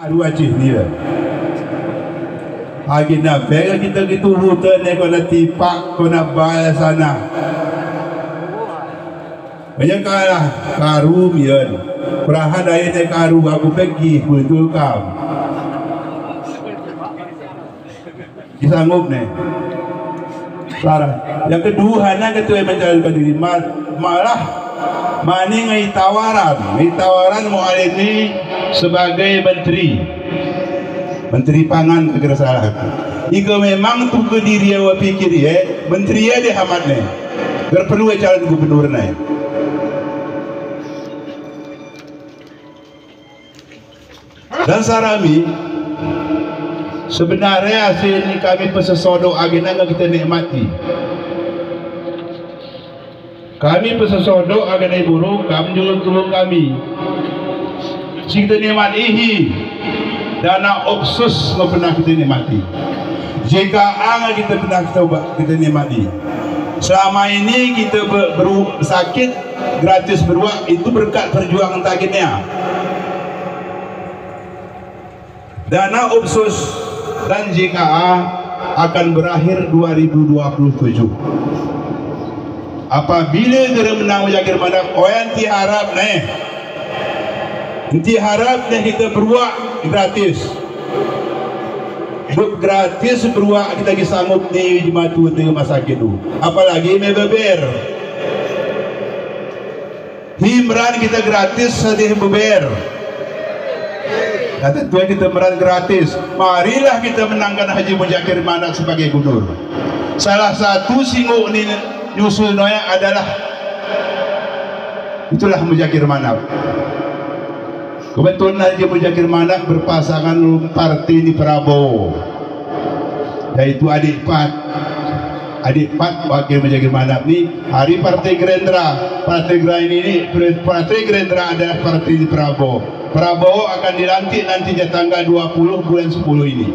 Dua cih dia. Agina pega kita gitu hutan ni kau nak tipak kau nak balik sana. Banyak kalah karu mian. Perahan ayat ni karu aku pergi betul kau. Disanggup ni. Sarah. Yang kedua nak ketua mencalonkan diri malah mani ngai tawaran mau ini sebagai menteri pangan kira salah. Ika memang tu ke diri awak fikir menteri dia hamat ni. Perlu calon gubernur ni. Dan sarami sebenarnya hasil ni kami pesesodok agenda kita nikmati. Kami pesesodok agenda buruk, kami juga tolong kami. Kita nikmati dana oksus nggak pernah kita nikmati. Jika ang kita pernah kita nikmati. Selama ini kita sakit gratis beruang itu berkat perjuangan taginnya. Dana oksus dan JKA akan berakhir 2027. Apabila dia menang Jakir Manap, nanti harap kita beruang gratis. Gratis beruang kita sanggup di jematu di rumah sakit tu. Apalagi beber. Himran kita gratis sedih beber. Kata Tuhan kita meran gratis. Marilah kita menangkan Haji Muzakir Manap sebagai gubernur. Salah satu singguk ni nyusul noya adalah itulah Muzakir Manap. Kebetulan Haji Muzakir Manap berpasangan partai di Prabowo, yaitu adik Pat wakil Muzakir Manap ni hari Partai Gerindra. Partai Gerindra adalah partai di Prabowo. Prabowo akan dilantik nantinya tanggal 20 bulan 10 ini.